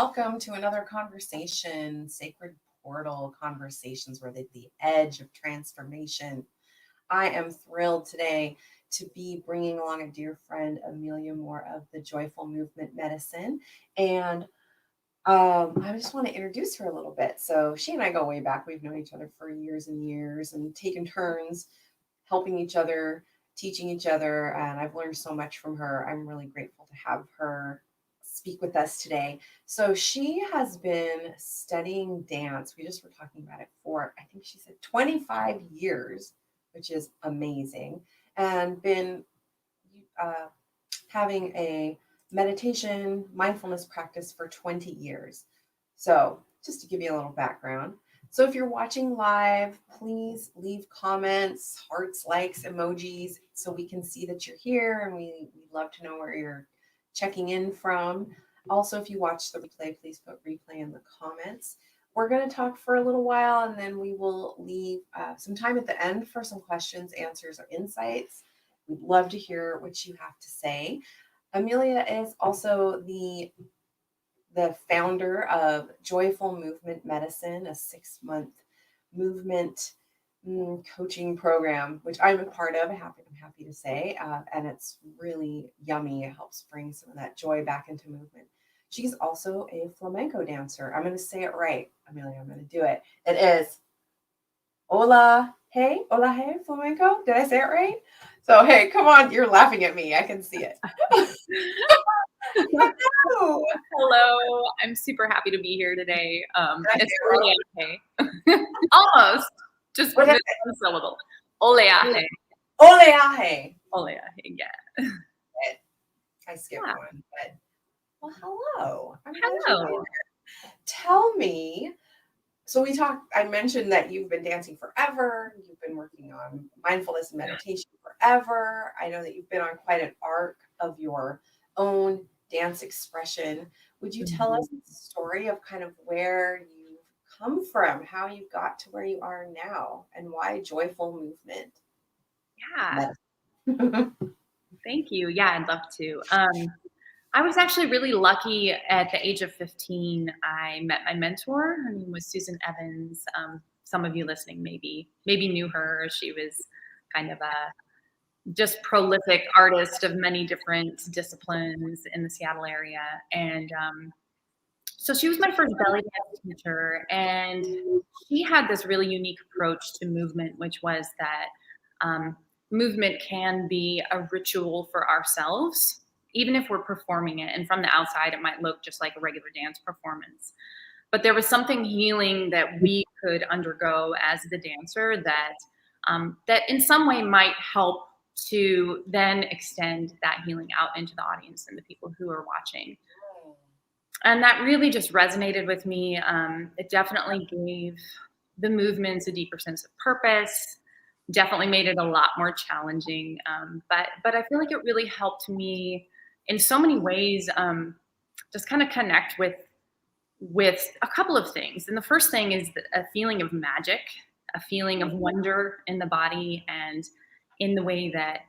welcome to another conversation, Sacred Portal Conversations. We're at the edge of transformation. I am thrilled today to be bringing along a dear friend, Amelia Moore of the Joyful Movement Medicine. And I just want to introduce her a little bit. So she and I go way back. We've known each other for years and years and taken turns helping each other, teaching each other. And I've learned so much from her. I'm really grateful to have her speak with us today. So she has been studying dance. We just were talking about it for, I think she said 25 years, which is amazing. And been having a meditation, mindfulness practice for 20 years. So just to give you a little background. So if you're watching live, please leave comments, hearts, likes, emojis, so we can see that you're here, and we'd love to know where you're checking in from. Also, if you watch the replay, please put replay in the comments. We're going to talk for a little while, and then we will leave some time at the end for some questions, answers, or insights. We'd love to hear what you have to say. Amelia is also the founder of Joyful Movement Medicine, a 6-month movement coaching program, which I'm a part of, I'm happy to say, and it's really yummy. It helps bring some of that joy back into movement. She's also a flamenco dancer. I'm going to say it right, Amelia. I'm going to do it. It is hola, hey, flamenco. Did I say it right? So, hey, come on. You're laughing at me. I can see it. Hello. Hello. I'm super happy to be here today. It's oleaje. Almost. Just one syllable. Oleaje. Oleaje. Oleaje, yeah. I skipped one, but well, hello. Hello. Tell me. So I mentioned that you've been dancing forever. You've been working on mindfulness and meditation forever. I know that you've been on quite an arc of your own dance expression. Would you tell us the story of kind of where you've come from, how you got to where you are now, and why Joyful Movement? Yeah. Thank you. Yeah, I'd love to. I was actually really lucky at the age of 15. I met my mentor. Her name was Susan Evans. Some of you listening maybe knew her. She was kind of a just prolific artist of many different disciplines in the Seattle area. And so she was my first belly dance teacher. And she had this really unique approach to movement, which was that movement can be a ritual for ourselves, even if we're performing it. And from the outside, it might look just like a regular dance performance. But there was something healing that we could undergo as the dancer that in some way might help to then extend that healing out into the audience and the people who are watching. And that really just resonated with me. It definitely gave the movements a deeper sense of purpose, definitely made it a lot more challenging. But I feel like it really helped me in so many ways, just kind of connect with a couple of things. And the first thing is a feeling of magic, a feeling of wonder in the body and in the way that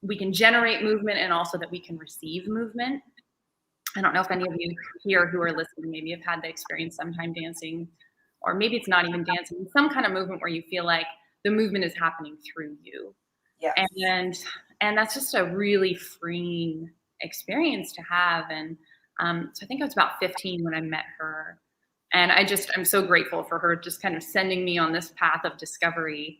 we can generate movement and also that we can receive movement. I don't know if any of you here who are listening maybe have had the experience sometime dancing, or maybe it's not even dancing, some kind of movement where you feel like the movement is happening through you. Yes. And that's just a really freeing experience to have. And so I think I was about 15 when I met her. And I'm so grateful for her just kind of sending me on this path of discovery.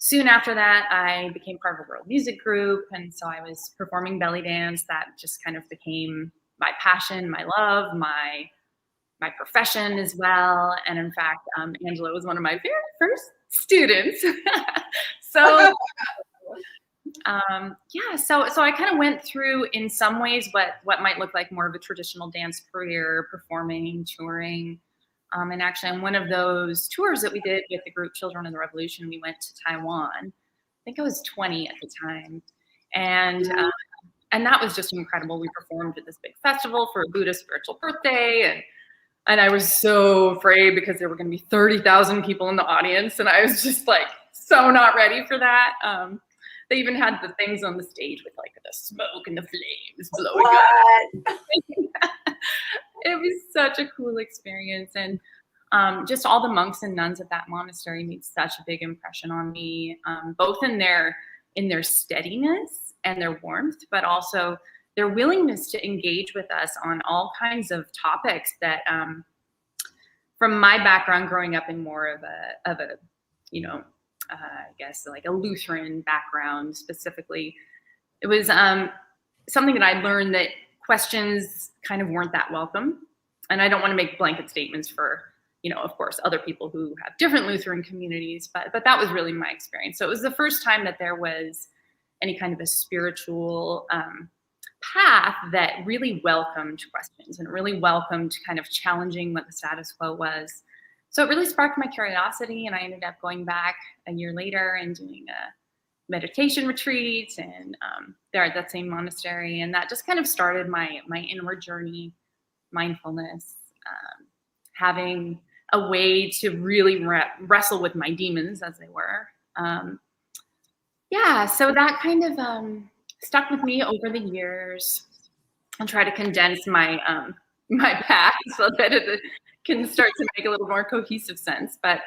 Soon after that, I became part of a world music group. And so I was performing belly dance. That just kind of became my passion, my love, my profession as well. And in fact, Angela was one of my very first students. So so I kind of went through in some ways what might look like more of a traditional dance career, performing, touring. And actually on one of those tours that we did with the group Children of the Revolution, we went to Taiwan. I think I was 20 at the time. And that was just incredible. We performed at this big festival for a Buddhist spiritual birthday. And I was so afraid because there were going to be 30,000 people in the audience. And I was just like, so not ready for that. They even had the things on the stage with like the smoke and the flames blowing What? up. It was such a cool experience. And just all the monks and nuns at that monastery made such a big impression on me, both in their steadiness and their warmth, but also their willingness to engage with us on all kinds of topics that, from my background growing up in more of a I guess like a Lutheran background specifically, it was something that I learned that questions kind of weren't that welcome. And I don't want to make blanket statements for, of course, other people who have different Lutheran communities, but that was really my experience. So it was the first time that there was any kind of a spiritual path that really welcomed questions and really welcomed kind of challenging what the status quo was. So it really sparked my curiosity, and I ended up going back a year later and doing a meditation retreat and there at that same monastery, and that just kind of started my inward journey, mindfulness, having a way to really wrestle with my demons, as they were. So that kind of stuck with me over the years. I'll try to condense my my path so that it can start to make a little more cohesive sense. But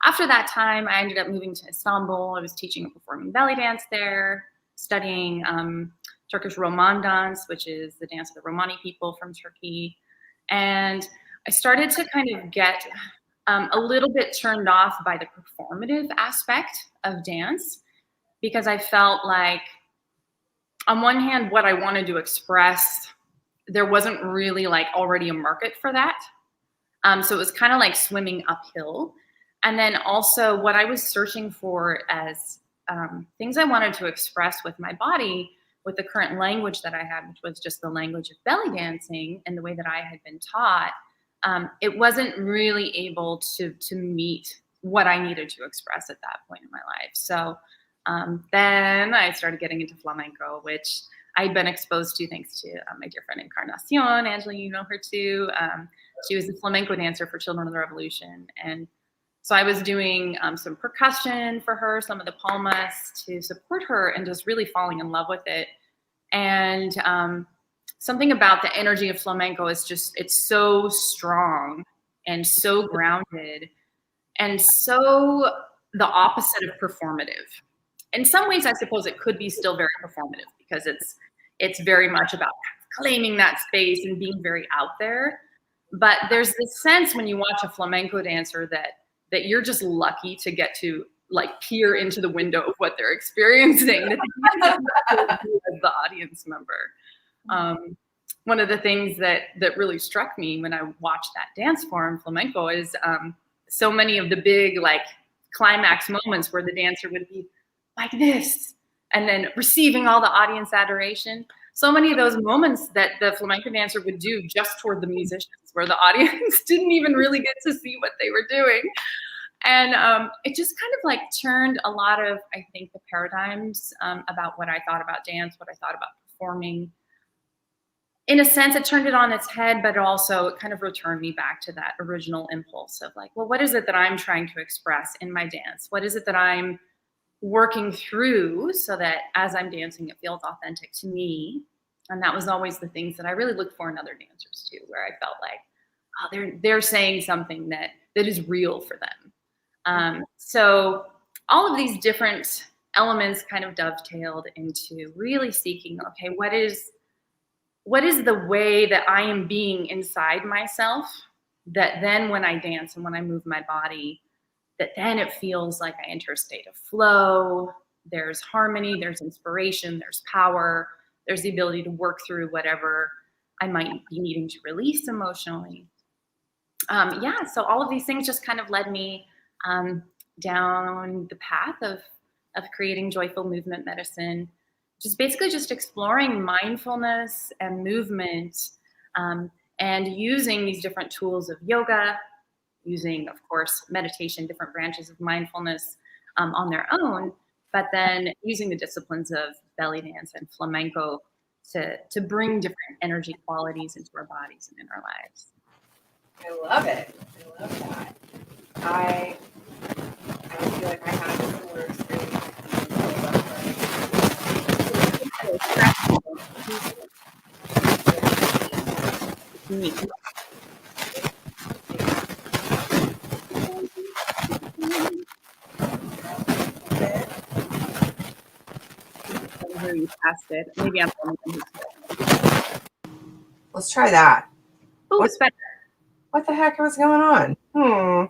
after that time, I ended up moving to Istanbul. I was teaching and performing belly dance there, studying Turkish Roman dance, which is the dance of the Romani people from Turkey. And I started to kind of get a little bit turned off by the performative aspect of dance, because I felt like, on one hand, what I wanted to express, there wasn't really like already a market for that. So it was kind of like swimming uphill. And then also what I was searching for as things I wanted to express with my body, with the current language that I had, which was just the language of belly dancing and the way that I had been taught, it wasn't really able to meet what I needed to express at that point in my life. So then I started getting into flamenco, which I'd been exposed to thanks to my dear friend Encarnacion. Angela, you know her too. She was a flamenco dancer for Children of the Revolution. And so I was doing some percussion for her, some of the palmas to support her, and just really falling in love with it. And something about the energy of flamenco is just, it's so strong and so grounded and so the opposite of performative. In some ways, I suppose it could be still very performative, because it's very much about claiming that space and being very out there. But there's this sense when you watch a flamenco dancer that you're just lucky to get to like peer into the window of what they're experiencing as the audience member. One of the things that really struck me when I watched that dance form, flamenco, is so many of the big like climax moments where the dancer would be like this and then receiving all the audience adoration. So many of those moments that the flamenco dancer would do just toward the musicians, where the audience didn't even really get to see what they were doing. And it just kind of like turned a lot of, I think, the paradigms about what I thought about dance, what I thought about performing. In a sense, it turned it on its head, but also it kind of returned me back to that original impulse of like, well, what is it that I'm trying to express in my dance? What is it that I'm working through so that as I'm dancing, it feels authentic to me? And that was always the things that I really looked for in other dancers too, where I felt like, oh, they're saying something that is real for them. So all of these different elements kind of dovetailed into really seeking, okay, what is the way that I am being inside myself, that then when I dance and when I move my body, that then it feels like I enter a state of flow. There's harmony, there's inspiration, there's power, there's the ability to work through whatever I might be needing to release emotionally. So all of these things just kind of led me down the path of creating joyful movement medicine, which is basically just exploring mindfulness and movement, and using these different tools of yoga, using, of course, meditation, different branches of mindfulness on their own, but then using the disciplines of belly dance and flamenco to bring different energy qualities into our bodies and in our lives. I love it. I love that. I feel like I had a similar experience. Me. I hear you past it. Maybe I'm the only one who's. Let's try that. Oh, it's better. What the heck was going on? Hmm.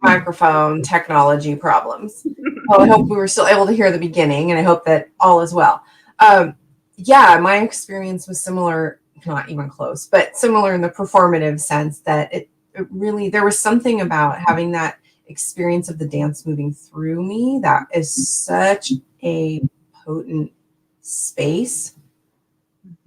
Microphone technology problems. Well, I hope we were still able to hear the beginning, and I hope that all is well. Yeah, my experience was similar, not even close, but similar in the performative sense that it really, there was something about having that experience of the dance moving through me that is such a potent space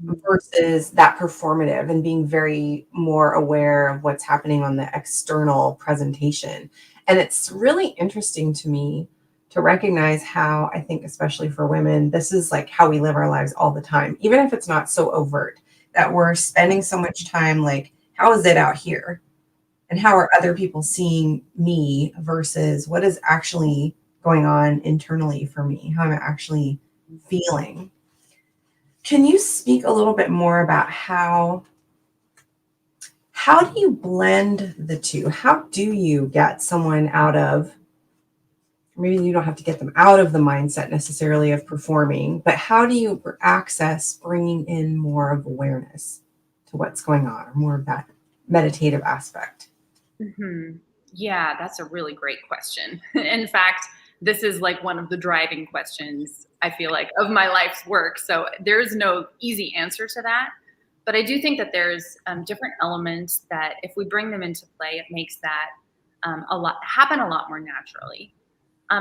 versus that performative and being very more aware of what's happening on the external presentation. And it's really interesting to me to recognize how I think, especially for women, this is like how we live our lives all the time, even if it's not so overt, that we're spending so much time like, how is it out here? And how are other people seeing me versus what is actually going on internally for me? How am I actually feeling? Can you speak a little bit more about how do you blend the two? How do you get someone out of, maybe you don't have to get them out of the mindset necessarily of performing, but how do you access bringing in more of awareness to what's going on, or more of that meditative aspect? Mm-hmm. Yeah, that's a really great question. In fact, this is like one of the driving questions, I feel like, of my life's work. So there's no easy answer to that. But I do think that there's different elements that if we bring them into play, it makes that a lot happen a lot more naturally.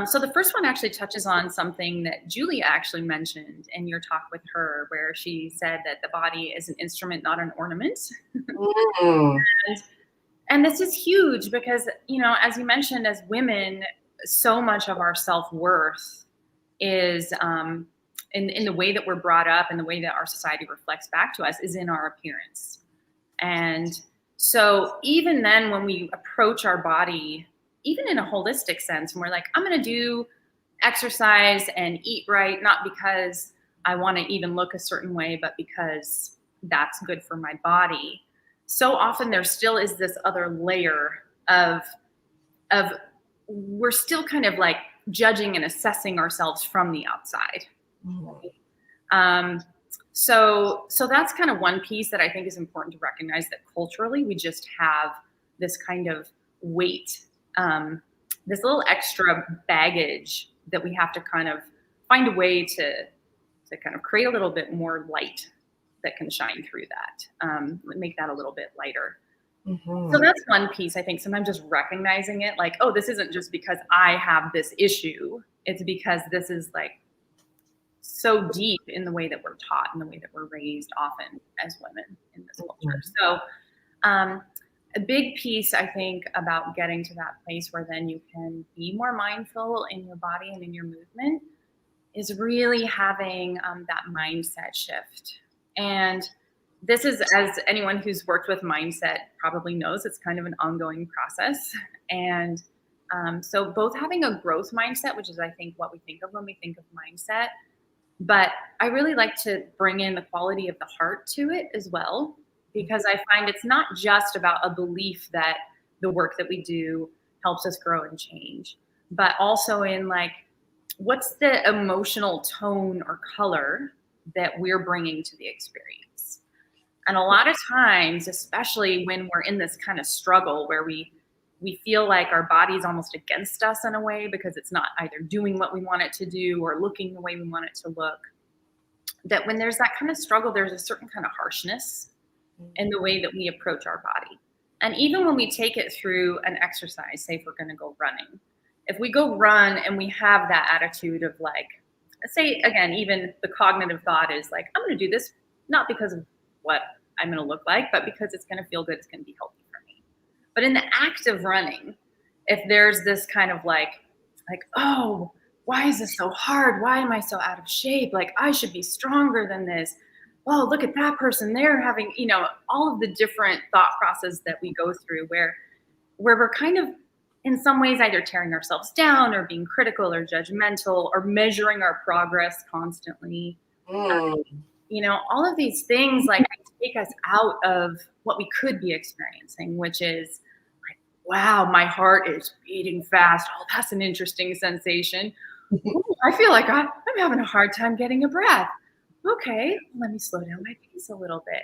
So the first one actually touches on something that Julia actually mentioned in your talk with her, where she said that the body is an instrument, not an ornament. Mm. And this is huge because, as you mentioned, as women, so much of our self-worth is in the way that we're brought up and the way that our society reflects back to us is in our appearance. And so even then, when we approach our body, even in a holistic sense, and we're like, I'm going to do exercise and eat right, not because I want to even look a certain way, but because that's good for my body. So often there still is this other layer of we're still kind of like judging and assessing ourselves from the outside. Mm. So that's kind of one piece that I think is important to recognize, that culturally we just have this kind of weight, this little extra baggage that we have to kind of find a way to kind of create a little bit more light that can shine through that, make that a little bit lighter. So Mhm. that's one piece. I think sometimes just recognizing it, like, oh, this isn't just because I have this issue. It's because this is like so deep in the way that we're taught and the way that we're raised often as women in this culture. Mhm. So a big piece, I think, about getting to that place where then you can be more mindful in your body and in your movement is really having that mindset shift. And this is, as anyone who's worked with mindset probably knows, it's kind of an ongoing process. And so both having a growth mindset, which is, I think, what we think of when we think of mindset, but I really like to bring in the quality of the heart to it as well, because I find it's not just about a belief that the work that we do helps us grow and change, but also in like, what's the emotional tone or color that we're bringing to the experience. And a lot of times, especially when we're in this kind of struggle where we feel like our body's almost against us in a way because it's not either doing what we want it to do or looking the way we want it to look, that when there's that kind of struggle, there's a certain kind of harshness in the way that we approach our body. And even when we take it through an exercise, say if we're going to go running, if we go run and we have that attitude of like, let's say again, even the cognitive thought is like, I'm going to do this not because of what I'm going to look like, but because it's going to feel good, it's going to be healthy for me. But in the act of running, if there's this kind of like, oh, why is this so hard? Why am I so out of shape? Like, I should be stronger than this. Oh, look at that person. They're having, all of the different thought process that we go through where we're kind of in some ways either tearing ourselves down or being critical or judgmental or measuring our progress constantly. Mm. all of these things like take us out of what we could be experiencing, which is like, wow, my heart is beating fast. Oh, that's an interesting sensation. Ooh, I feel like I'm having a hard time getting a breath. Okay, let me slow down my pace a little bit.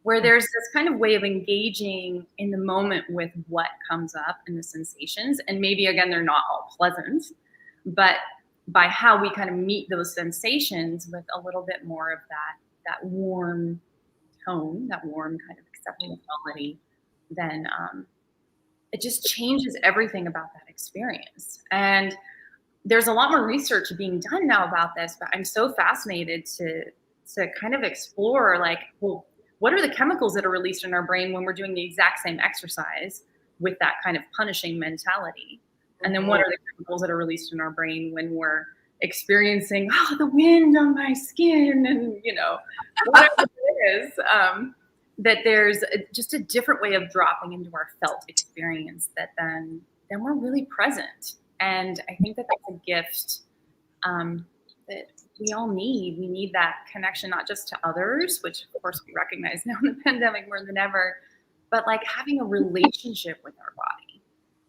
Where there's this kind of way of engaging in the moment with what comes up and the sensations. And maybe, again, they're not all pleasant, but by how we kind of meet those sensations with a little bit more of that warm tone, that warm kind of accepting quality, then it just changes everything about that experience. And there's a lot more research being done now about this, but I'm so fascinated to kind of explore like, well, what are the chemicals that are released in our brain when we're doing the exact same exercise with that kind of punishing mentality? And then what are the chemicals that are released in our brain when we're experiencing, oh, the wind on my skin and, whatever it is, that there's just a different way of dropping into our felt experience that then we're really present. And I think that that's a gift that we all need. We need that connection, not just to others, which of course we recognize now in the pandemic more than ever, but like having a relationship with our body.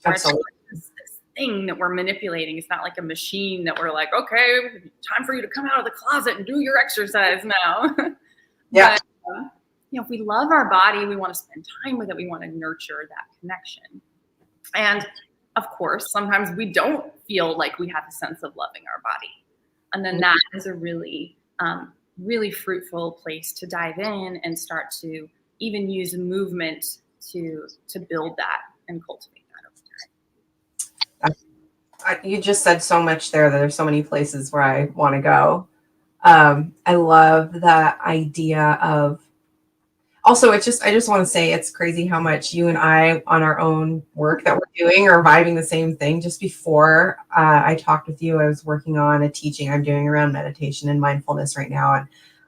Absolutely. It's this thing that we're manipulating. It's not like a machine that we're like, okay, time for you to come out of the closet and do your exercise now. Yeah. But, if we love our body, we want to spend time with it. We want to nurture that connection. And of course, sometimes we don't feel like we have a sense of loving our body. And then that is a really, really fruitful place to dive in and start to even use movement to build that and cultivate that over time. You just said so much there that there's so many places where I want to go. I love the idea of also, I just want to say it's crazy how much you and I on our own work that we're doing are vibing the same thing. Just before I talked with you, I was working on a teaching I'm doing around meditation and mindfulness right now.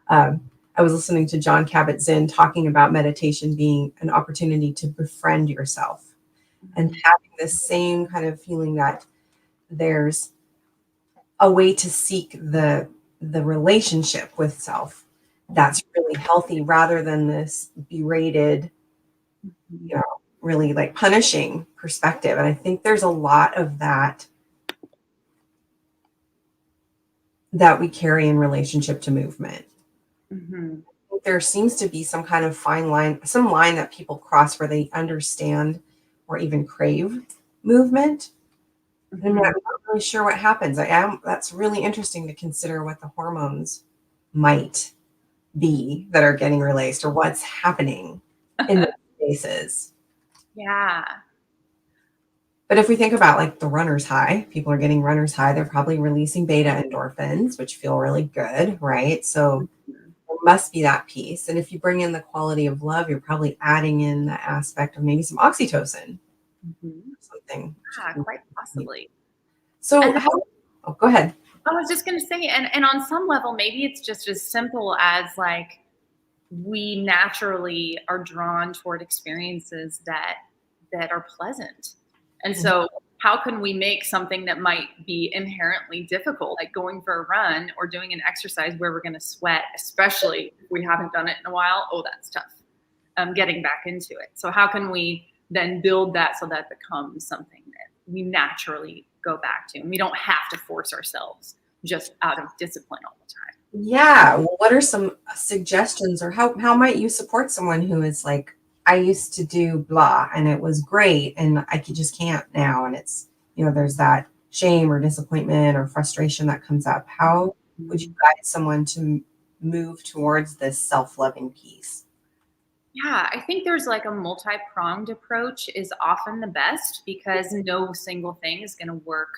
And I was listening to John Kabat-Zinn talking about meditation being an opportunity to befriend yourself and having this same kind of feeling that there's a way to seek the relationship with self that's really healthy rather than this berated, really like punishing perspective. And I think there's a lot of that we carry in relationship to movement. Mm-hmm. There seems to be some kind of fine line, some line that people cross where they understand or even crave movement. Mm-hmm. I'm not really sure what happens. That's really interesting to consider what the hormones might be that are getting released or what's happening in those spaces. Yeah. But if we think about like the runner's high, people are getting runner's high, they're probably releasing beta endorphins, which feel really good, right? So there must be that piece. And if you bring in the quality of love, you're probably adding in the aspect of maybe some oxytocin or something. Yeah, quite possibly. So go ahead. I was just going to say, and on some level, maybe it's just as simple as like we naturally are drawn toward experiences that are pleasant. And so how can we make something that might be inherently difficult, like going for a run or doing an exercise where we're going to sweat, especially if we haven't done it in a while? Oh, that's tough. Getting back into it. So how can we then build that so that becomes something that we naturally go back to, and we don't have to force ourselves just out of discipline all the time? Yeah. Well, what are some suggestions, or how might you support someone who is like, I used to do blah and it was great and just can't now, and it's, there's that shame or disappointment or frustration that comes up. How would you guide someone to move towards this self-loving piece? Yeah, I think there's like a multi-pronged approach is often the best, because no single thing is going to work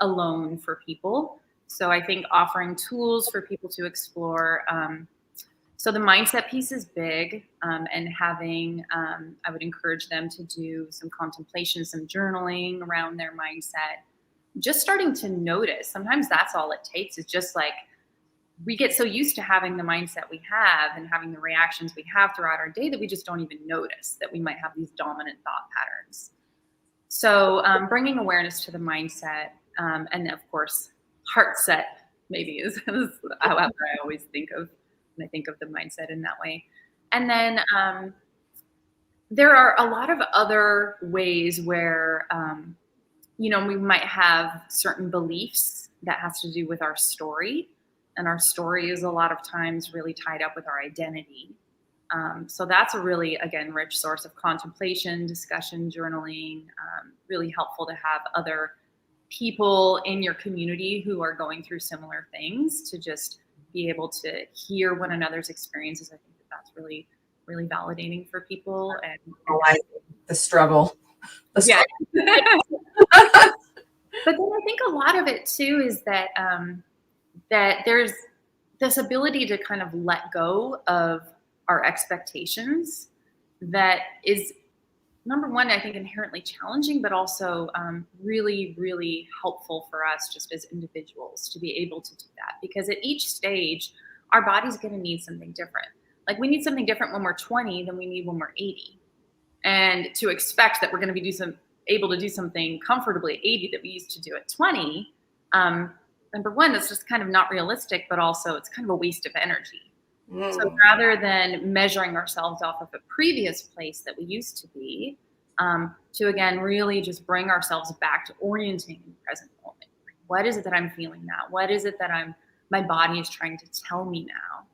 alone for people. So I think offering tools for people to explore. So the mindset piece is big, and having, I would encourage them to do some contemplation, some journaling around their mindset. Just starting to notice. Sometimes that's all it takes, is just like, we get so used to having the mindset we have and having the reactions we have throughout our day that we just don't even notice that we might have these dominant thought patterns. So bringing awareness to the mindset, and of course, heart set maybe is however I always think of when I think of the mindset in that way. And then there are a lot of other ways where, we might have certain beliefs that has to do with our story. And our story is a lot of times really tied up with our identity. So that's a really, again, rich source of contemplation, discussion, journaling, really helpful to have other people in your community who are going through similar things to just be able to hear one another's experiences. I think that's really, really validating for people. And the struggle. Yeah. But then I think a lot of it too is that that there's this ability to kind of let go of our expectations that is, number one, I think inherently challenging, but also really, really helpful for us just as individuals to be able to do that. Because at each stage, our body's going to need something different. Like we need something different when we're 20 than we need when we're 80. And to expect that we're going to be able to do something comfortably at 80 that we used to do at 20, number one, that's just kind of not realistic, but also it's kind of a waste of energy. So rather than measuring ourselves off of a previous place that we used to be, to again, really just bring ourselves back to orienting in the present moment. What is it that I'm feeling now? What is it that my body is trying to tell me now?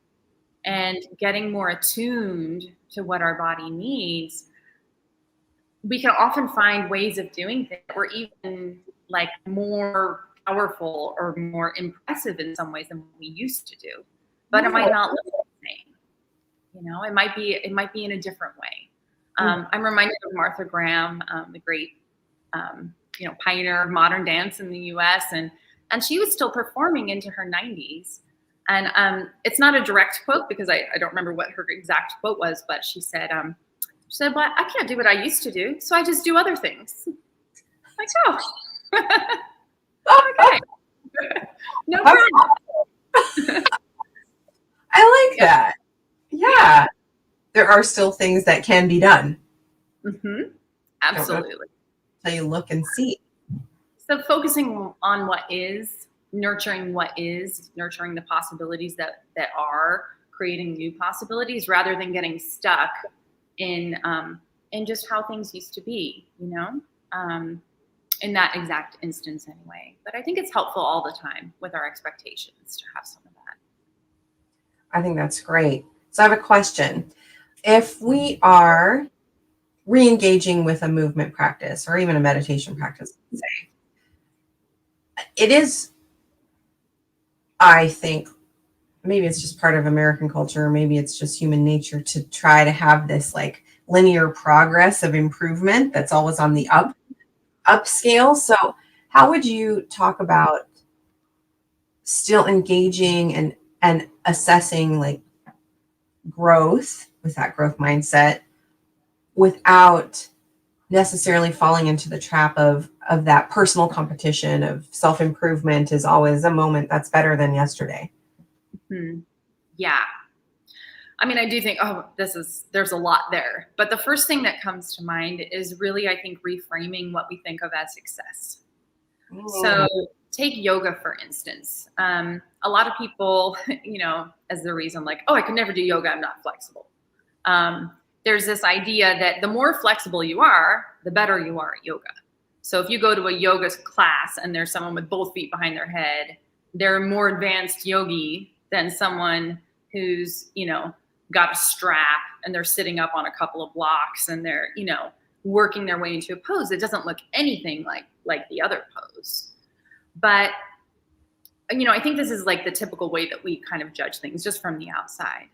And getting more attuned to what our body needs, we can often find ways of doing things that were even like more powerful or more impressive in some ways than we used to do. But it might not look the same. It might be in a different way. I'm reminded of Martha Graham, the great, pioneer of modern dance in the U.S. And she was still performing into her 90s. And it's not a direct quote because I don't remember what her exact quote was, but she said, well, I can't do what I used to do, so I just do other things. Like, okay. No problem. I like that. Yeah. There are still things that can be done. Mm-hmm. Absolutely. So you look and see. So focusing on what is, nurturing the possibilities that are, creating new possibilities rather than getting stuck in just how things used to be, in that exact instance anyway. But I think it's helpful all the time with our expectations to have some of that. I think that's great. So I have a question. If we are re-engaging with a movement practice or even a meditation practice, say, it is, I think, maybe it's just part of American culture, maybe it's just human nature to try to have this like linear progress of improvement that's always on the up scale. So how would you talk about still engaging and assessing like growth with that growth mindset without necessarily falling into the trap of that personal competition of self-improvement is always a moment that's better than yesterday? Mm-hmm. Yeah. I mean, I do think, there's a lot there. But the first thing that comes to mind is really, I think, reframing what we think of as success. So take yoga, for instance. A lot of people, as the reason like, I could never do yoga, I'm not flexible. There's this idea that the more flexible you are, the better you are at yoga. So if you go to a yoga class and there's someone with both feet behind their head, they're a more advanced yogi than someone who's, got a strap and they're sitting up on a couple of blocks and they're, working their way into a pose. It doesn't look anything like the other pose. But, I think this is like the typical way that we kind of judge things just from the outside.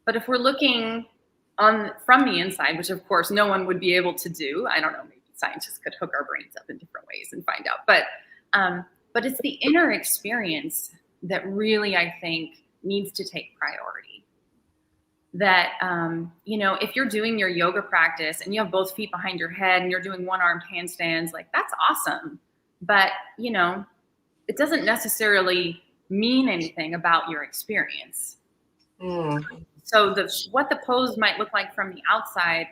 But if we're looking from the inside, which of course no one would be able to do, I don't know, maybe scientists could hook our brains up in different ways and find out. But it's the inner experience that really, I think, needs to take priority. That, if you're doing your yoga practice and you have both feet behind your head and you're doing one-armed handstands, like that's awesome. But, it doesn't necessarily mean anything about your experience. So what the pose might look like from the outside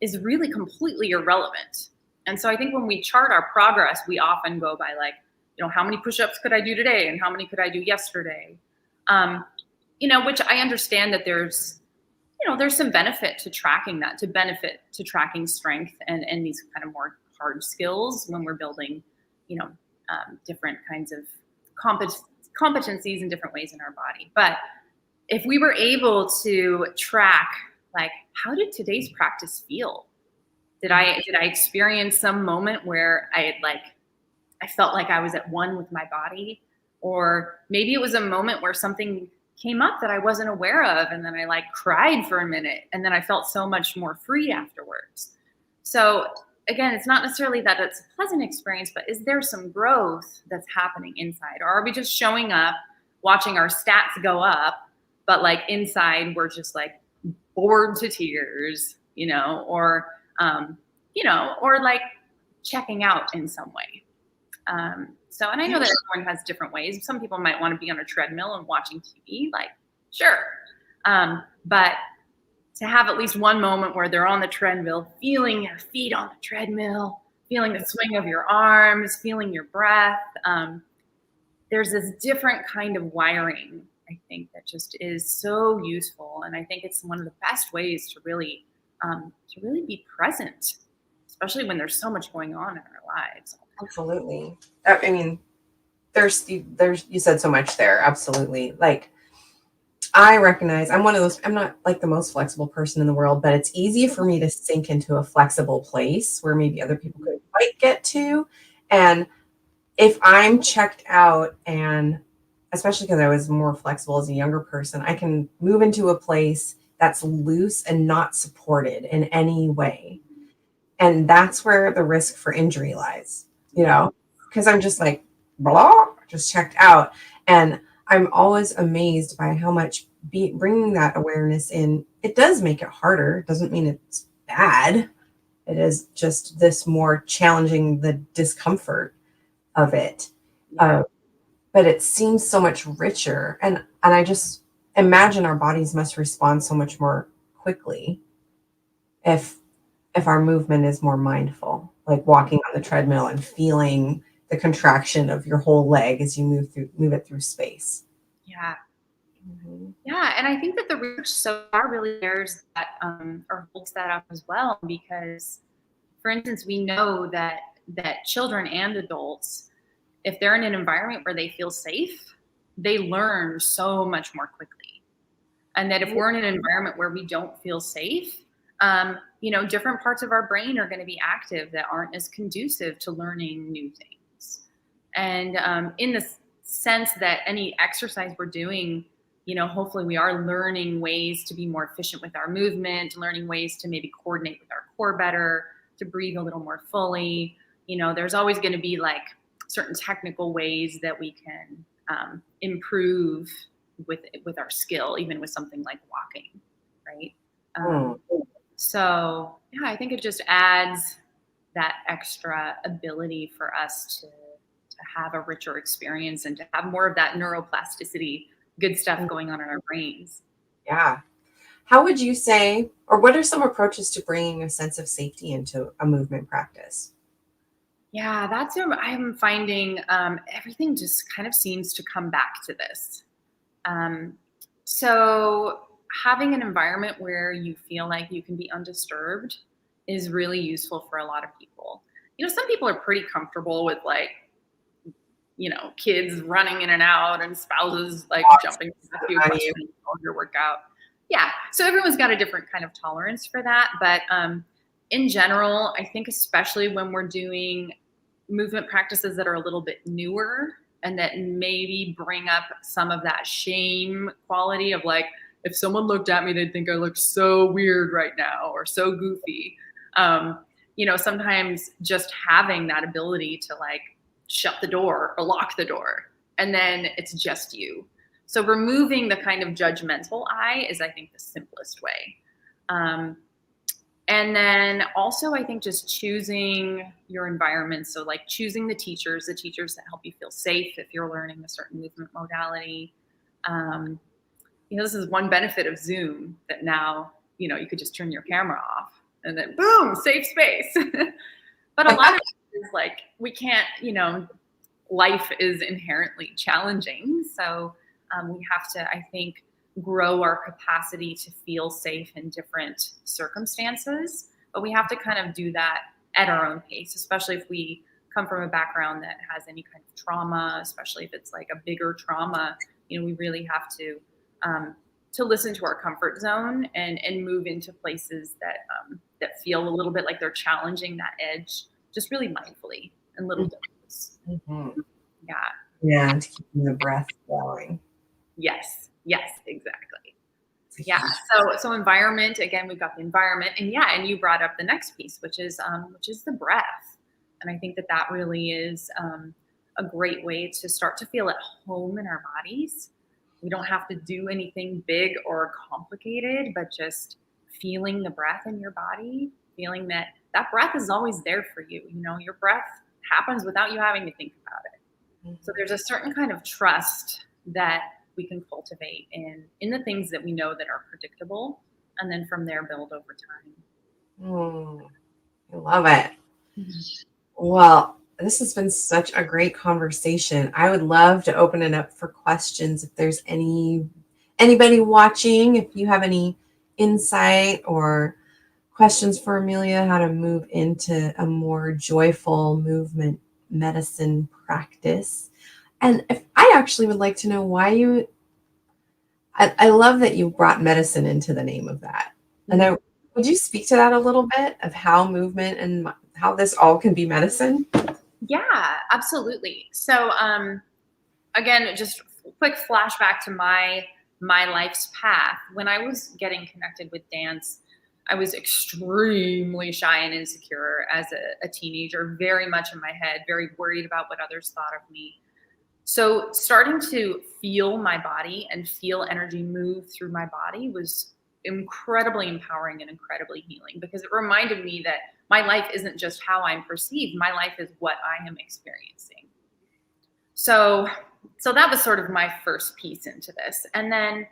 is really completely irrelevant. And so I think when we chart our progress, we often go by like, how many push-ups could I do today? And how many could I do yesterday? which I understand that there's some benefit to tracking that, to tracking strength and these kind of more hard skills when we're building, different kinds of competencies in different ways in our body. But if we were able to track, like, how did today's practice feel? Did I experience some moment where I felt like I was at one with my body? Or maybe it was a moment where something came up that I wasn't aware of, and then I cried for a minute, and then I felt so much more free afterwards. So again, it's not necessarily that it's a pleasant experience, but is there some growth that's happening inside? Or are we just showing up, watching our stats go up, but inside we're just bored to tears, or checking out in some way. And I know that everyone has different ways. Some people might want to be on a treadmill and watching TV, sure. But to have at least one moment where they're on the treadmill, feeling your feet on the treadmill, feeling the swing of your arms, feeling your breath. There's this different kind of wiring, I think, that just is so useful. And I think it's one of the best ways to really be present, especially when there's so much going on in our lives. Absolutely. I mean, there's you said so much there. Absolutely. I recognize I'm not the most flexible person in the world, but it's easy for me to sink into a flexible place where maybe other people couldn't quite get to. And if I'm checked out, and especially because I was more flexible as a younger person, I can move into a place that's loose and not supported in any way. And that's where the risk for injury lies, because I'm just blah, just checked out. And I'm always amazed by how much bringing that awareness in, it does make it harder. It doesn't mean it's bad. It is just this more challenging, the discomfort of it. But it seems so much richer. And I just imagine our bodies must respond so much more quickly if our movement is more mindful, like walking on the treadmill and feeling the contraction of your whole leg as you move it through space. Yeah. Mm-hmm. Yeah. And I think that the research so far really bears that, or holds that up as well, because, for instance, we know that children and adults, if they're in an environment where they feel safe, they learn so much more quickly. And that if we're in an environment where we don't feel safe, different parts of our brain are going to be active that aren't as conducive to learning new things. And in the sense that any exercise we're doing, hopefully we are learning ways to be more efficient with our movement, learning ways to maybe coordinate with our core better, to breathe a little more fully. There's always going to be certain technical ways that we can improve with our skill, even with something like walking, right? So yeah, I think it just adds that extra ability for us to have a richer experience and to have more of that neuroplasticity, good stuff going on in our brains. Yeah. How would you say, or what are some approaches to bringing a sense of safety into a movement practice? Yeah, that's where I'm finding everything just kind of seems to come back to this. So having an environment where you feel like you can be undisturbed is really useful for a lot of people. Some people are pretty comfortable with kids running in and out and spouses jumping a few questions on your workout. Yeah. So everyone's got a different kind of tolerance for that. But in general, I think especially when we're doing movement practices that are a little bit newer and that maybe bring up some of that shame quality of if someone looked at me, they'd think I look so weird right now or so goofy. Sometimes just having that ability to shut the door or lock the door, and then it's just you. So removing the kind of judgmental I is, I think, the simplest way. And then also, I think just choosing your environment. So choosing the teachers that help you feel safe if you're learning a certain movement modality. This is one benefit of Zoom, that now, you could just turn your camera off and then boom, safe space. But a lot of it is we can't, life is inherently challenging. So we have to, I think, grow our capacity to feel safe in different circumstances. But we have to kind of do that at our own pace, especially if we come from a background that has any kind of trauma, especially if it's like a bigger trauma. We really have to listen to our comfort zone and move into places that feel a little bit like they're challenging that edge, just really mindfully and little doses. Mm-hmm. Yeah. Yeah, and keeping the breath going. Yes, exactly. It's a Yeah. huge- So environment, again, we've got the environment, and you brought up the next piece, which is the breath. And I think that really is a great way to start to feel at home in our bodies. We don't have to do anything big or complicated, but just feeling the breath in your body, feeling that breath is always there for you. Your breath happens without you having to think about it. So there's a certain kind of trust that we can cultivate in the things that we know that are predictable, and then from there build over time. I love it. Well, this has been such a great conversation. I would love to open it up for questions. If there's anybody watching, if you have any insight or questions for Amelia, how to move into a more joyful movement medicine practice. And if I actually would like to know why I love that you brought medicine into the name of that. And would you speak to that a little bit of how movement and how this all can be medicine? Yeah, absolutely. So again, just a quick flashback to my life's path. When I was getting connected with dance, I was extremely shy and insecure as a teenager, very much in my head, very worried about what others thought of me. So starting to feel my body and feel energy move through my body was incredibly empowering and incredibly healing, because it reminded me that my life isn't just how I'm perceived. My life is what I am experiencing. So that was sort of my first piece into this. And then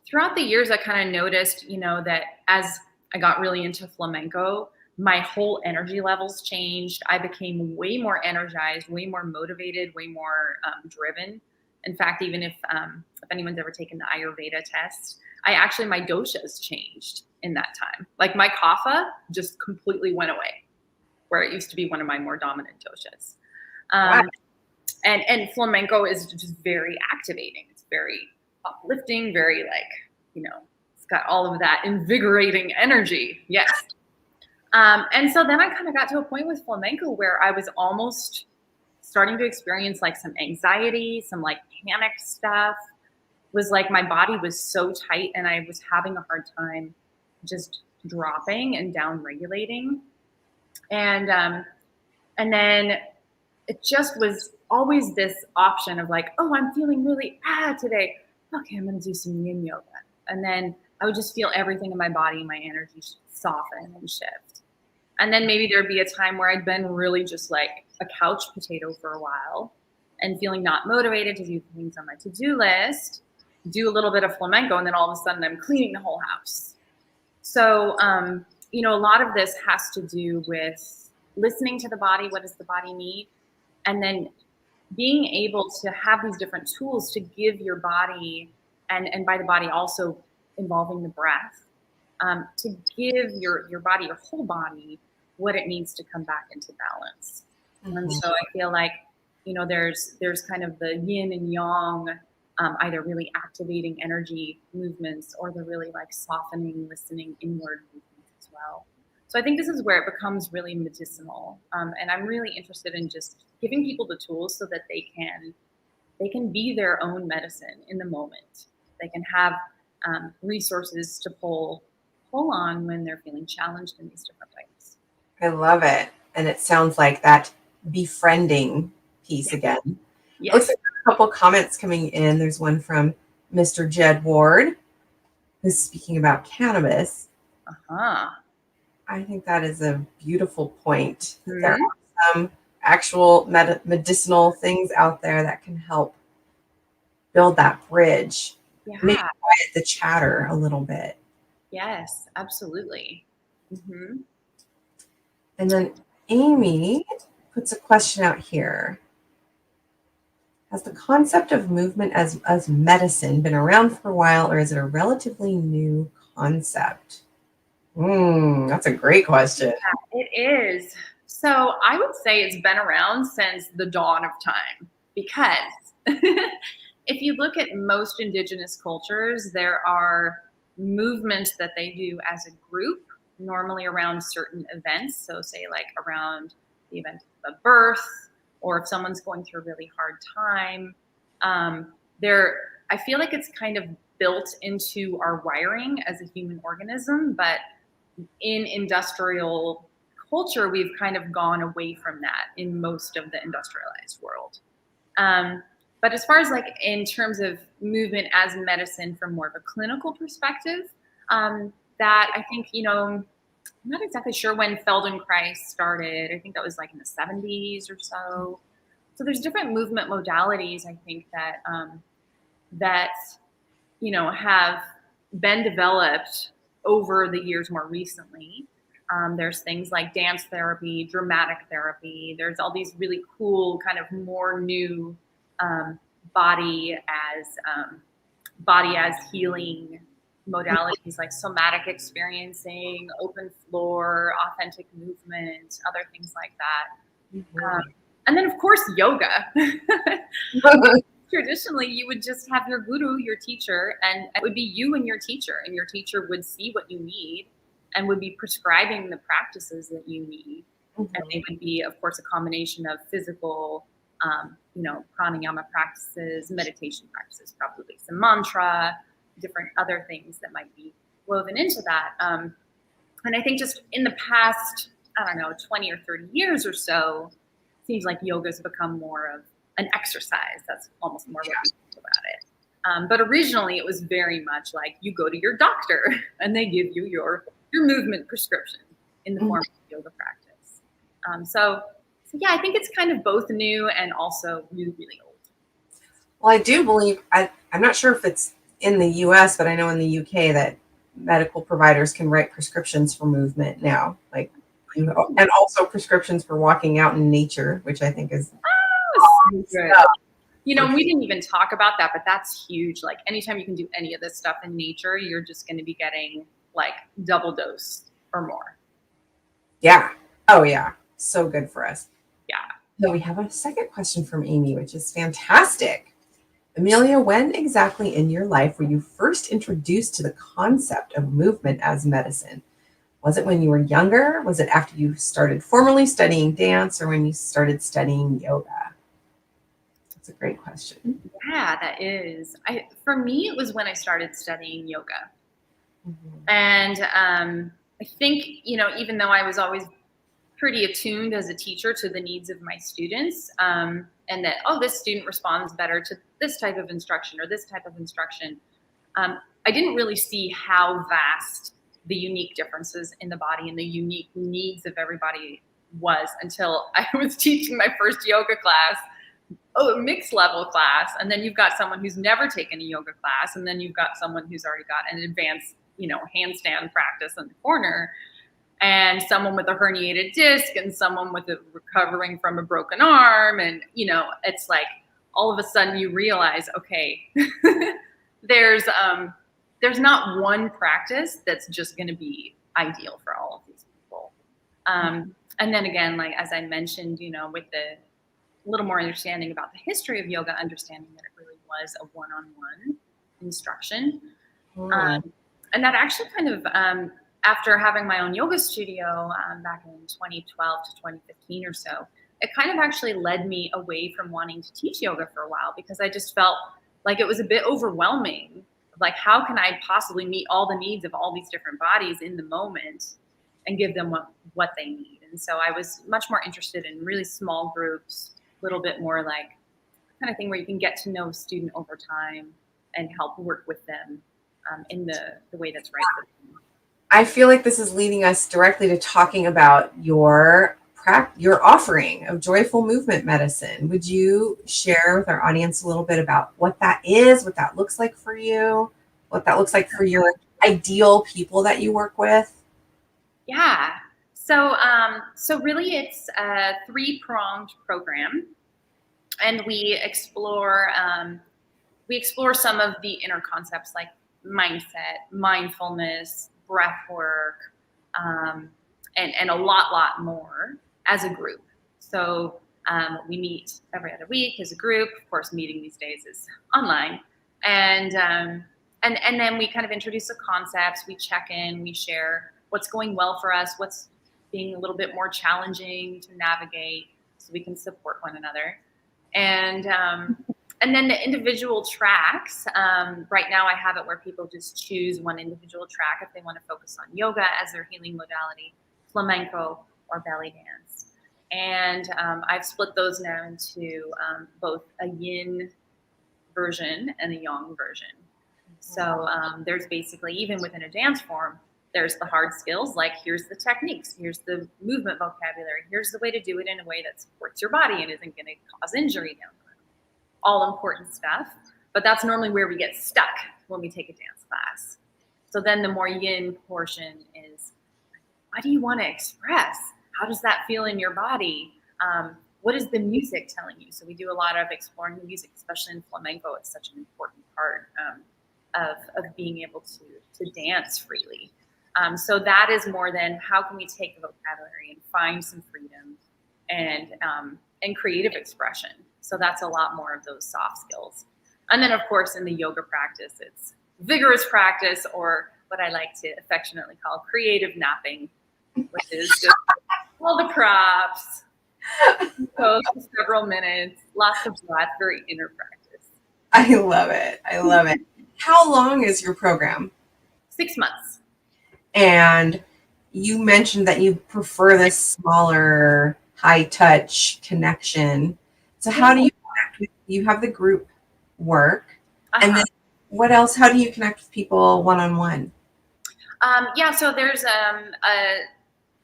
throughout the years, I kind of noticed, that as I got really into flamenco, my whole energy levels changed. I became way more energized, way more motivated, way more driven. In fact, even if anyone's ever taken the Ayurveda test, my doshas changed in that time. Like my kapha just completely went away, where it used to be one of my more dominant doshas. Wow. And flamenco is just very activating. It's very uplifting, very it's got all of that invigorating energy. Yes. And so then I kind of got to a point with flamenco where I was almost starting to experience like some anxiety, some like panic stuff. Was like my body was so tight and I was having a hard time just dropping and down regulating. And then it just was always this option of like, oh, I'm feeling really today. Okay, I'm going to do some yin yoga. And then I would just feel everything in my body, my energy soften and shift. And then maybe there'd be a time where I'd been really just like a couch potato for a while and feeling not motivated to do things on my to-do list, do a little bit of flamenco, and then all of a sudden I'm cleaning the whole house. So, a lot of this has to do with listening to the body. What does the body need? And then being able to have these different tools to give your body, and by the body also involving the breath, to give your body, your whole body, what it needs to come back into balance. Mm-hmm. And so I feel like, there's kind of the yin and yang, either really activating energy movements or the really like softening, listening inward movements as well. So I think this is where it becomes really medicinal. And I'm really interested in just giving people the tools so that they can be their own medicine in the moment. They can have resources to pull on when they're feeling challenged in these different ways. I love it. And it sounds like that befriending piece again. Yes. Looks like a couple comments coming in. There's one from Mr. Jed Ward, who's speaking about cannabis. I think that is a beautiful point. Mm-hmm. There are some actual medicinal things out there that can help build that bridge. Yeah. Maybe quiet the chatter a little bit. Yes, absolutely. Mm-hmm. And then Amy puts a question out here. Has the concept of movement as medicine been around for a while, or is it a relatively new concept? That's a great question. It is. So I would say it's been around since the dawn of time because if you look at most indigenous cultures, there are movements that they do as a group, normally around certain events. So, say, like around the event of a birth, or if someone's going through a really hard time. There, I feel like it's kind of built into our wiring as a human organism, but in industrial culture, we've kind of gone away from that in most of the industrialized world. But as far as like in terms of movement as medicine from more of a clinical perspective, that I think, I'm not exactly sure when Feldenkrais started. I think that was like in the 70s or so. So there's different movement modalities, I think, that have been developed over the years more recently. There's things like dance therapy, dramatic therapy. There's all these really cool kind of more new um, body as body as healing modalities like somatic experiencing, open floor, authentic movement, other things like that. And then, of course, yoga. Traditionally, you would just have your guru, your teacher, and it would be you and your teacher would see what you need and would be prescribing the practices that you need. And they would be, of course, a combination of physical, pranayama practices, meditation practices, probably some mantra, different other things that might be woven into that. And I think just in the past, I don't know, 20 or 30 years or so, it seems like yoga's become more of an exercise. That's almost more what we think about it. But originally, it was very much like you go to your doctor and they give you your movement prescription in the form of yoga practice. So yeah, I think it's kind of both new and also really, really old. Well, I do believe, I'm not sure if it's in the US, but I know in the UK that medical providers can write prescriptions for movement now, and also prescriptions for walking out in nature, which I think is Oh, so good. stuff. We didn't even talk about that, but that's huge. Like anytime you can do any of this stuff in nature, you're just going to be getting like double dose or more. Yeah. Oh, yeah. So good for us. Yeah. So we have a second question from Amy, which is fantastic. Amelia, when exactly in your life were you first introduced to the concept of movement as medicine? Was it when you were younger? Was it after you started formally studying dance or when you started studying yoga? That's a great question. Yeah, that is. For me, it was when I started studying yoga. Mhm. And I think, even though I was always pretty attuned as a teacher to the needs of my students, and that, this student responds better to this type of instruction or this type of instruction, I didn't really see how vast the unique differences in the body and the unique needs of everybody was until I was teaching my first yoga class, a mixed level class, and then you've got someone who's never taken a yoga class, and then you've got someone who's already got an advanced, handstand practice in the corner, and someone with a herniated disc, and someone with recovering from a broken arm, and it's like all of a sudden you realize, okay, there's not one practice that's just going to be ideal for all of these people. And then again, like as I mentioned, with the little more understanding about the history of yoga, understanding that it really was a one-on-one instruction. And that actually kind of, after having my own yoga studio back in 2012 to 2015 or so, it kind of actually led me away from wanting to teach yoga for a while because I just felt like it was a bit overwhelming. Like, how can I possibly meet all the needs of all these different bodies in the moment and give them what they need? And so I was much more interested in really small groups, a little bit more like kind of thing where you can get to know a student over time and help work with them in the way that's right for them. I feel like this is leading us directly to talking about your offering of joyful movement medicine. Would you share with our audience a little bit about what that is, what that looks like for you, what that looks like for your ideal people that you work with? Yeah. So really it's a 3-pronged program. and we explore some of the inner concepts like mindset, mindfulness, breath work, um, and a lot more as a group. So we meet every other week as a group. Of course, meeting these days is online, and and then we kind of introduce the concepts. We check in. We share what's going well for us, what's being a little bit more challenging to navigate, so we can support one another. And and then the individual tracks. Right now, I have it where people just choose one individual track if they want to focus on yoga as their healing modality, flamenco, or belly dance. And I've split those now into both a yin version and a yang version. So there's basically, even within a dance form, there's the hard skills, like here's the techniques, here's the movement vocabulary, here's the way to do it in a way that supports your body and isn't going to cause injury down the road. All important stuff, but that's normally where we get stuck when we take a dance class. So then the more yin portion is, what do you want to express? How does that feel in your body? What is the music telling you? So we do a lot of exploring the music, especially in flamenco. It's such an important part of being able to dance freely. So that is more than how can we take the vocabulary and find some freedom and creative expression. So that's a lot more of those soft skills. And then, of course, in the yoga practice, it's vigorous practice, or what I like to affectionately call creative napping, which is just all the props, pose for several minutes, lots of breath, very inner practice. I love it. I love it. How long is your program? 6 months. And you mentioned that you prefer this smaller, high touch connection. So how do you connect with, you have the group work, and then what else? How do you connect with people one-on-one? Yeah, so there's a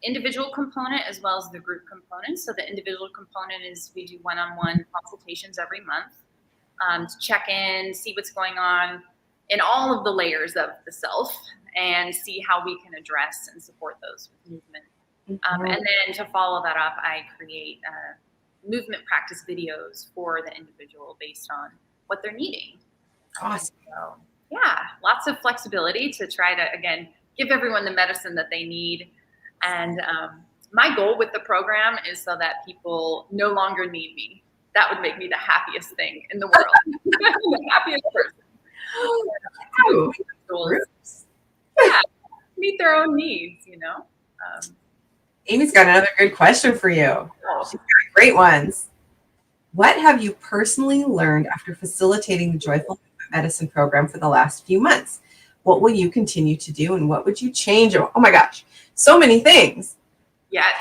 individual component as well as the group component. So the individual component is we do one-on-one consultations every month to check in, see what's going on in all of the layers of the self, and see how we can address and support those with movement. And then to follow that up, I create movement practice videos for the individual based on what they're needing. Awesome. So, yeah, lots of flexibility to try to, again, give everyone the medicine that they need. And my goal with the program is so that people no longer need me. That would make me the happiest thing in the world. The happiest person. Yeah, meet their own needs, you know. Amy's got another good question for you. She's got great ones. What have you personally learned after facilitating the Joyful Medicine program for the last few months? What will you continue to do, and what would you change? Oh my gosh, so many things. Yes.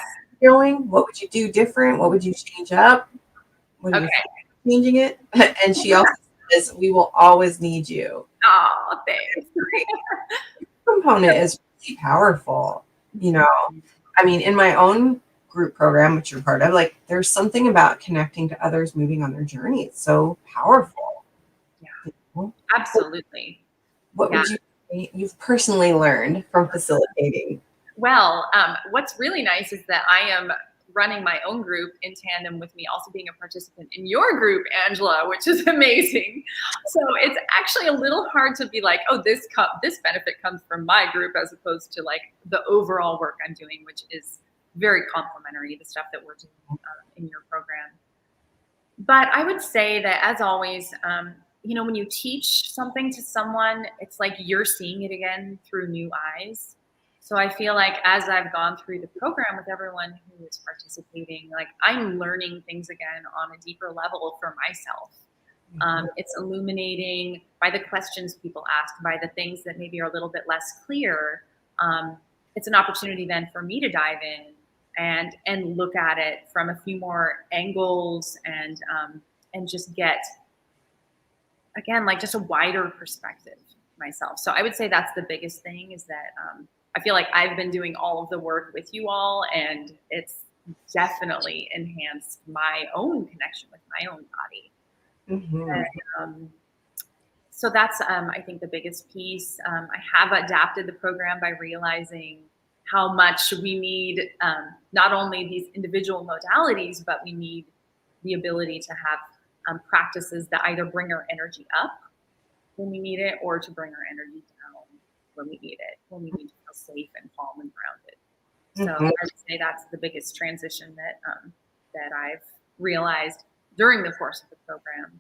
Going, what would you do different? What would you change up? What do you think changing it? And she also says, we will always need you. Oh, thanks. Component is really powerful. You know, I mean, in my own group program, which you're part of, like there's something about connecting to others moving on their journey. It's so powerful. Yeah, you know? Absolutely. What would you've personally learned from facilitating? Well, what's really nice is that I am running my own group in tandem with me also being a participant in your group, Angela, which is amazing. So it's actually a little hard to be like, oh, this benefit comes from my group, as opposed to like the overall work I'm doing, which is very complementary, the stuff that we're doing in your program. But I would say that, as always, you know, when you teach something to someone, it's like you're seeing it again through new eyes. So I feel like as I've gone through the program with everyone who is participating, like I'm learning things again on a deeper level for myself. It's illuminating by the questions people ask, by the things that maybe are a little bit less clear. It's an opportunity then for me to dive in and look at it from a few more angles and just get, again, like just a wider perspective myself. So I would say that's the biggest thing, is that I feel like I've been doing all of the work with you all, and it's definitely enhanced my own connection with my own body. And, so that's, I think, the biggest piece. I have adapted the program by realizing how much we need not only these individual modalities, but we need the ability to have practices that either bring our energy up when we need it or to bring our energy down when we need it, when we need to feel safe and calm and grounded. So I would say that's the biggest transition that I've realized during the course of the program.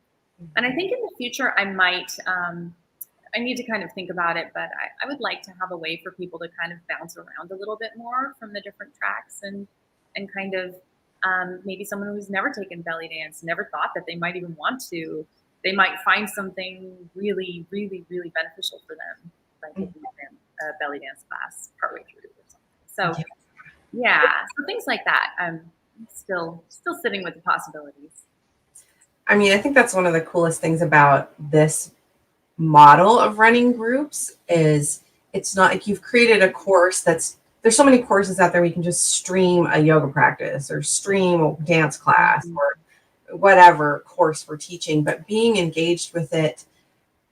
And I think in the future, I might, I need to kind of think about it, but I would like to have a way for people to kind of bounce around a little bit more from the different tracks and kind of maybe someone who's never taken belly dance, never thought that they might even want to, they might find something really, really, really beneficial for them by taking a belly dance class partway through or something. So yeah, so things like that. I'm still sitting with the possibilities. I mean, I think that's one of the coolest things about this model of running groups is it's not like you've created a course there's so many courses out there where you can just stream a yoga practice or stream a dance class or whatever course we're teaching, but being engaged with it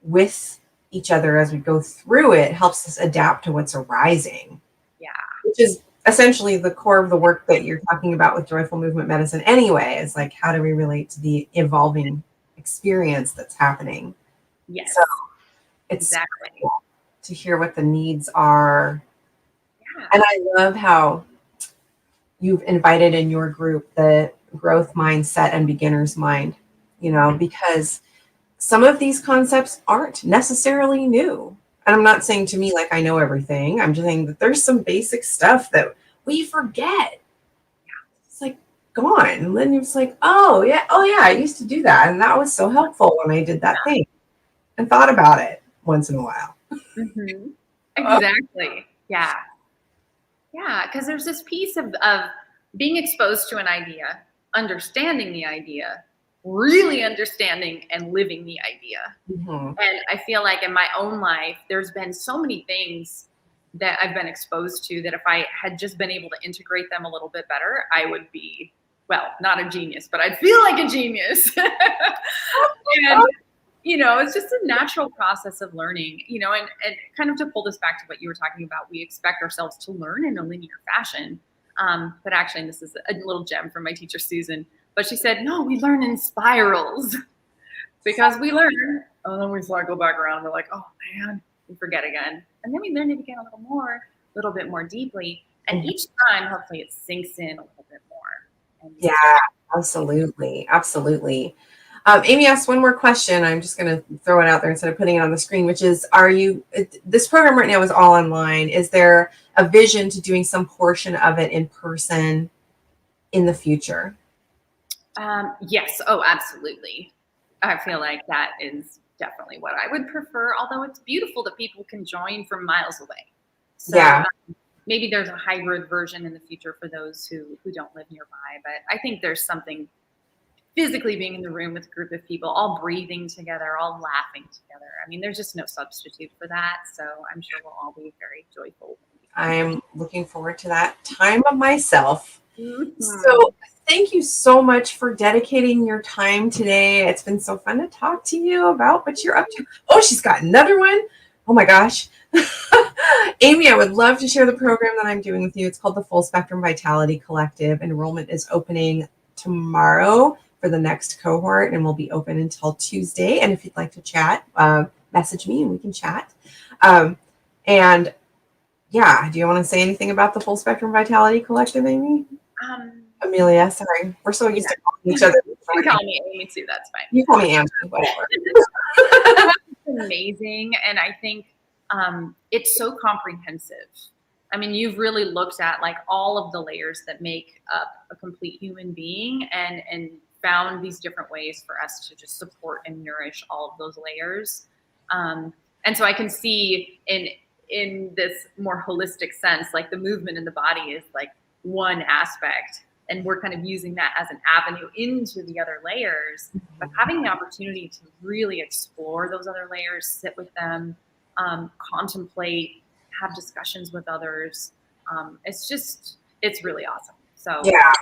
with each other as we go through it helps us adapt to what's arising. Yeah. Which is essentially the core of the work that you're talking about with joyful movement medicine anyway, is like, how do we relate to the evolving experience that's happening? Yes. So it's exactly cool to hear what the needs are. Yeah. And I love how you've invited in your group the growth mindset and beginner's mind, because some of these concepts aren't necessarily new. And I'm not saying to me like I know everything. I'm just saying that there's some basic stuff that we forget. It's like gone. And then it's like, oh yeah, I used to do that. And that was so helpful when I did that thing and thought about it once in a while. Mm-hmm. Exactly. Yeah. Yeah. Because there's this piece of being exposed to an idea, understanding the idea, really understanding and living the idea. Mm-hmm. And I feel like in my own life, there's been so many things that I've been exposed to that if I had just been able to integrate them a little bit better, I would be, well, not a genius, but I'd feel like a genius. And, it's just a natural process of learning, and kind of to pull this back to what you were talking about, we expect ourselves to learn in a linear fashion. But actually, and this is a little gem from my teacher, Susan, but she said, no, we learn in spirals because we learn, and then we go back around. We're like, oh man, we forget again. And then we learn it again a little bit more deeply. And each time, hopefully it sinks in a little bit more. Yeah, absolutely. Absolutely. Amy asked one more question. I'm just going to throw it out there instead of putting it on the screen, which is, this program right now is all online. Is there a vision to doing some portion of it in person in the future? Yes. Oh, absolutely. I feel like that is definitely what I would prefer, although it's beautiful that people can join from miles away. So maybe there's a hybrid version in the future for those who don't live nearby, but I think there's something physically being in the room with a group of people, all breathing together, all laughing together. I mean, there's just no substitute for that. So I'm sure we'll all be very joyful. I'm looking forward to that time of myself. Mm-hmm. So thank you so much for dedicating your time today. It's been so fun to talk to you about what you're up to. Oh, she's got another one. Oh my gosh. Amy, I would love to share the program that I'm doing with you. It's called the Full Spectrum Vitality Collective. Enrollment is opening tomorrow for the next cohort and will be open until Tuesday. And if you'd like to chat, message me and we can chat. And yeah, do you want to say anything about the Full Spectrum Vitality Collective, Amy? Amelia, sorry. We're so used to calling each other. You can call me Amy too, that's fine. You call me Angie, whatever. It's amazing. And I think it's so comprehensive. I mean, you've really looked at like all of the layers that make up a complete human being and found these different ways for us to just support and nourish all of those layers. And so I can see in this more holistic sense, like the movement in the body is like one aspect, and we're kind of using that as an avenue into the other layers, but having the opportunity to really explore those other layers, sit with them, contemplate, have discussions with others. It's really awesome. So yeah,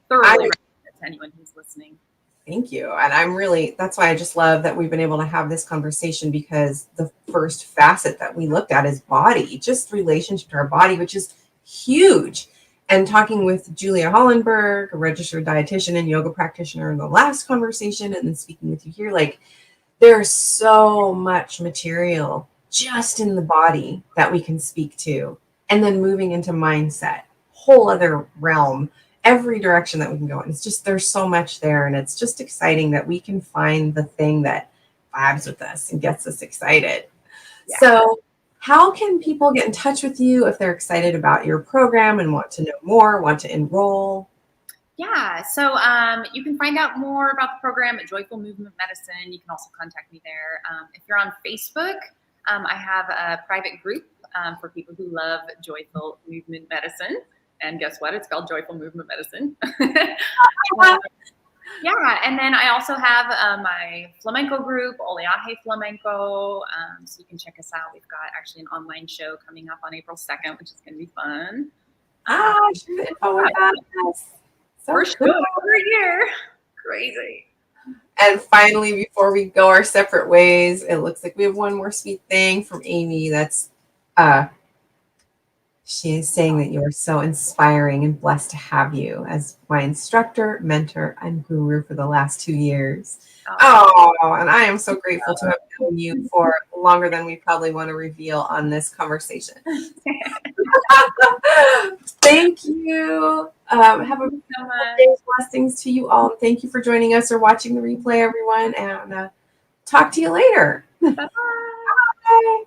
thoroughly recommend it to anyone who's listening. Thank you. And that's why I just love that we've been able to have this conversation, because the first facet that we looked at is body, just relationship to our body, which is huge. And talking with Julia Hollenberg, a registered dietitian and yoga practitioner in the last conversation, and then speaking with you here, like there's so much material just in the body that we can speak to. And then moving into mindset, whole other realm, every direction that we can go in. It's just, there's so much there. And it's just exciting that we can find the thing that vibes with us and gets us excited. Yeah. So, how can people get in touch with you if they're excited about your program and want to know more, want to enroll? Yeah, so you can find out more about the program at Joyful Movement Medicine. You can also contact me there. If you're on Facebook, I have a private group for people who love Joyful Movement Medicine. And guess what? It's called Joyful Movement Medicine. Yeah, and then I also have my flamenco group, Oleaje Flamenco. So you can check us out. We've got actually an online show coming up on April 2nd, which is going to be fun. Oh my goodness. So First show cool. over a year. Crazy. And finally, before we go our separate ways, it looks like we have one more sweet thing from Amy. That's she is saying that you are so inspiring and blessed to have you as my instructor, mentor, and guru for the last 2 years. Oh, and I am so grateful to have known you for longer than we probably want to reveal on this conversation. Thank you. Have a beautiful day. Blessings to you all. Thank you for joining us or watching the replay, everyone. And talk to you later. Bye-bye. Bye.